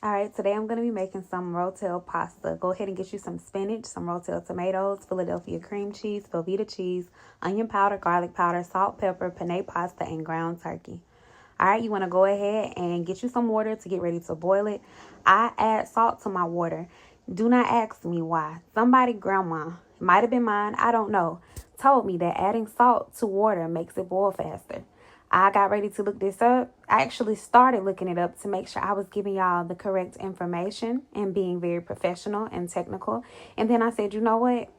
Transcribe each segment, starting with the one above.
All right, today I'm going to be making some Rotel pasta. Go ahead and get you some spinach, some Rotel tomatoes, Philadelphia cream cheese, Velveeta cheese, onion powder, garlic powder, salt, pepper, penne pasta, and ground turkey. All right, you want to go ahead and get you some water to get ready to boil it. I add salt to my water. Do not ask me why. Somebody, grandma, it might have been mine, I don't know, told me that adding salt to water makes it boil faster. I got ready to look this up. I actually started looking it up to make sure I was giving y'all the correct information and being very professional and technical. And then I said, you know what?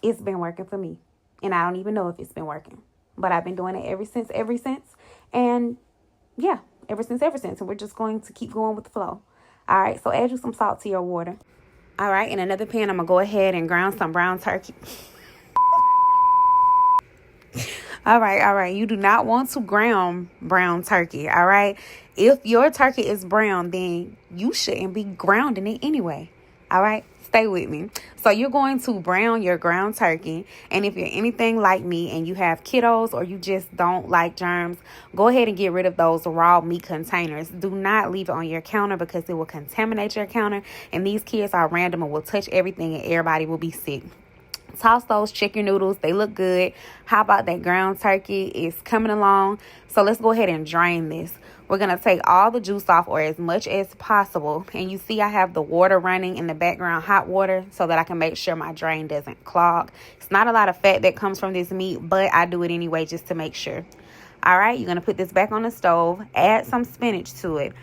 It's been working for me. And I don't even know if it's been working. But I've been doing it ever since. And yeah, ever since. And we're just going to keep going with the flow. All right, so add you some salt to your water. All right, in another pan, I'm going to go ahead and ground some brown turkey. All right. You do not want to ground brown turkey, all right? If your turkey is brown, then you shouldn't be grounding it anyway, all right? Stay with me. So you're going to brown your ground turkey. And if you're anything like me and you have kiddos or you just don't like germs, go ahead and get rid of those raw meat containers. Do not leave it on your counter because it will contaminate your counter. And these kids are random and will touch everything and everybody will be sick. Toss those chicken noodles. They look good. How about that ground turkey? Is coming along. So let's go ahead and drain this. We're going to take all the juice off, or as much as possible. And you see I have the water running in the background, hot water, so that I can make sure my drain doesn't clog. It's not a lot of fat that comes from this meat, but I do it anyway just to make sure. All right, you're going to put this back on the stove. Add some spinach to it.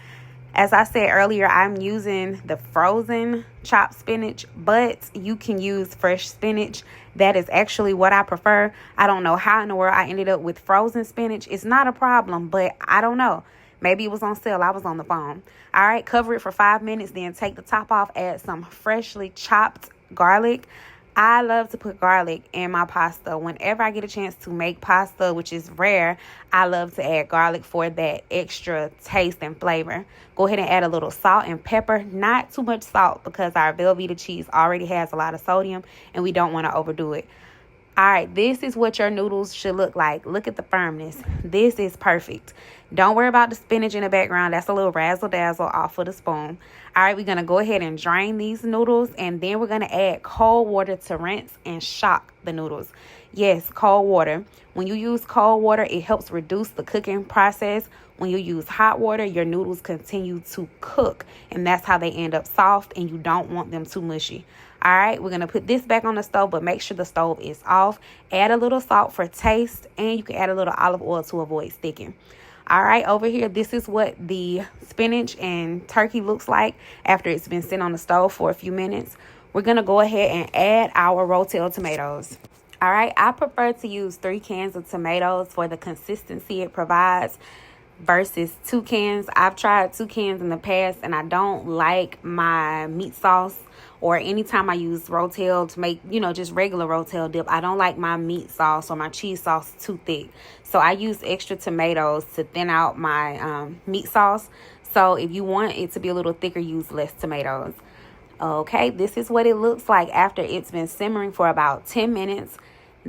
As I said earlier, I'm using the frozen chopped spinach, but you can use fresh spinach. That is actually what I prefer. I don't know how in the world I ended up with frozen spinach. It's not a problem, but I don't know. Maybe it was on sale. I was on the phone. All right, cover it for 5 minutes, then take the top off. Add some freshly chopped garlic. I love to put garlic in my pasta. Whenever I get a chance to make pasta, which is rare, I love to add garlic for that extra taste and flavor. Go ahead and add a little salt and pepper. Not too much salt because our Velveeta cheese already has a lot of sodium and we don't want to overdo it. All right, this is what your noodles should look like. Look at the firmness. This is perfect. Don't worry about the spinach in the background. That's a little razzle-dazzle off of the spoon. All right, we're going to go ahead and drain these noodles, and then we're going to add cold water to rinse and shock the noodles. Yes, cold water. When you use cold water, it helps reduce the cooking process. When you use hot water, your noodles continue to cook, and that's how they end up soft, and you don't want them too mushy. All right, we're going to put this back on the stove, but make sure the stove is off. Add a little salt for taste, and you can add a little olive oil to avoid sticking. All right, over here, this is what the spinach and turkey looks like after it's been sitting on the stove for a few minutes. We're going to go ahead and add our Rotel tomatoes. All right, I prefer to use 3 cans of tomatoes for the consistency it provides versus 2 cans. I've tried 2 cans in the past, and I don't like my meat sauce, or anytime I use Rotel to make, just regular Rotel dip, I don't like my meat sauce or my cheese sauce too thick. So I use extra tomatoes to thin out my meat sauce. So if you want it to be a little thicker, use less tomatoes. Okay, this is what it looks like after it's been simmering for about 10 minutes.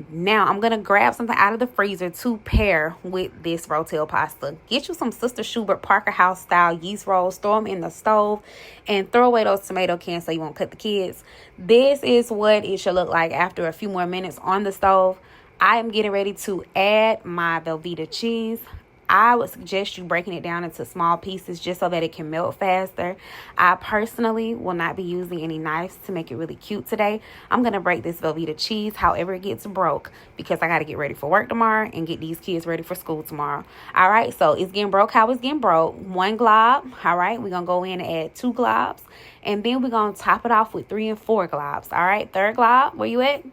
Now, I'm going to grab something out of the freezer to pair with this Rotel pasta. Get you some Sister Schubert Parker House style yeast rolls. Throw them in the stove and throw away those tomato cans so you won't cut the kids. This is what it should look like after a few more minutes on the stove. I am getting ready to add my Velveeta cheese. I would suggest you breaking it down into small pieces just so that it can melt faster. I personally will not be using any knives to make it really cute today. I'm going to break this Velveeta cheese however it gets broke because I got to get ready for work tomorrow and get these kids ready for school tomorrow. All right, so it's getting broke how it's getting broke. 1 glob. All right, we're going to go in and add 2 globs. And then we're going to top it off with 3 and 4 globs. All right, 3rd glob. Where you at?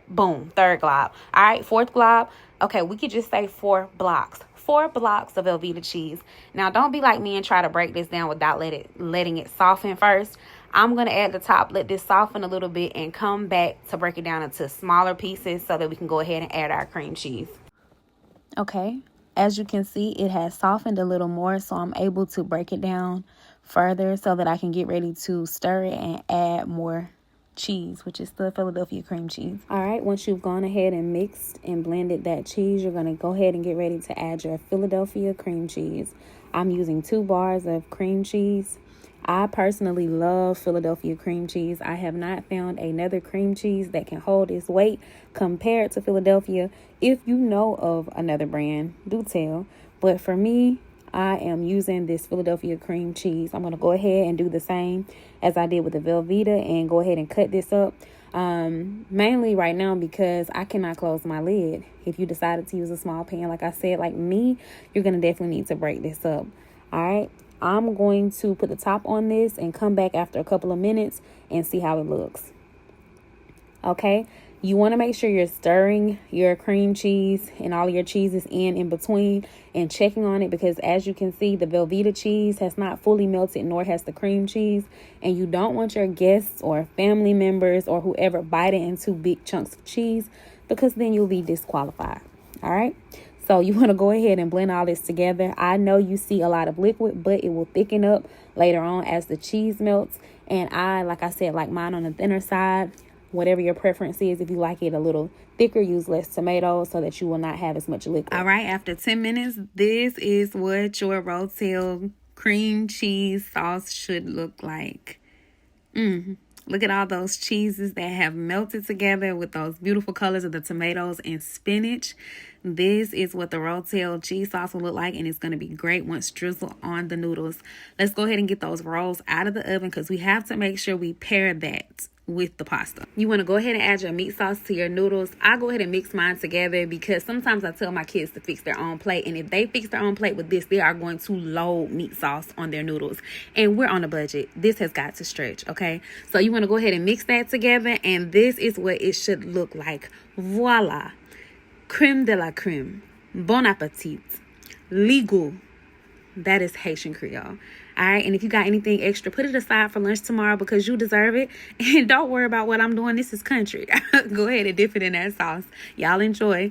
Boom, 3rd glob. All right, 4th glob. Okay, we could just say 4 blocks. 4 blocks of Velveeta cheese. Now, don't be like me and try to break this down without letting it soften first. I'm going to add the top, let this soften a little bit, and come back to break it down into smaller pieces so that we can go ahead and add our cream cheese. Okay, as you can see, it has softened a little more, so I'm able to break it down further so that I can get ready to stir it and add more cheese, which is the Philadelphia cream cheese. All right, once you've gone ahead and mixed and blended that cheese, you're going to go ahead and get ready to add your Philadelphia cream cheese. I'm using 2 bars of cream cheese. I personally love Philadelphia cream cheese. I have not found another cream cheese that can hold its weight compared to Philadelphia. If you know of another brand, do tell. But for me, I am using this Philadelphia cream cheese. I'm going to go ahead and do the same as I did with the Velveeta and go ahead and cut this up. Mainly right now because I cannot close my lid. If you decided to use a small pan, like I said, like me, you're going to definitely need to break this up. All right. I'm going to put the top on this and come back after a couple of minutes and see how it looks. Okay. You want to make sure you're stirring your cream cheese and all your cheeses in between and checking on it, because as you can see, the Velveeta cheese has not fully melted, nor has the cream cheese. And you don't want your guests or family members or whoever biting into big chunks of cheese, because then you'll be disqualified. All right. So you want to go ahead and blend all this together. I know you see a lot of liquid, but it will thicken up later on as the cheese melts. And like I said, like mine on the thinner side. Whatever your preference is, if you like it a little thicker, use less tomatoes so that you will not have as much liquid. All right, after 10 minutes, this is what your Rotel cream cheese sauce should look like. Look at all those cheeses that have melted together with those beautiful colors of the tomatoes and spinach. This is what the Rotel cheese sauce will look like, and it's going to be great once drizzled on the noodles. Let's go ahead and get those rolls out of the oven because we have to make sure we pair that with the pasta. You want to go ahead and add your meat sauce to your noodles. I go ahead and mix mine together because sometimes I tell my kids to fix their own plate, and if they fix their own plate with this, they are going to load meat sauce on their noodles, and we're on a budget. This has got to stretch. Okay, so you want to go ahead and mix that together, and this is what it should look like. Voila, creme de la creme, bon appetit, legal. That is Haitian Creole. All right. And if you got anything extra, put it aside for lunch tomorrow because you deserve it. And don't worry about what I'm doing. This is country. Go ahead and dip it in that sauce. Y'all enjoy.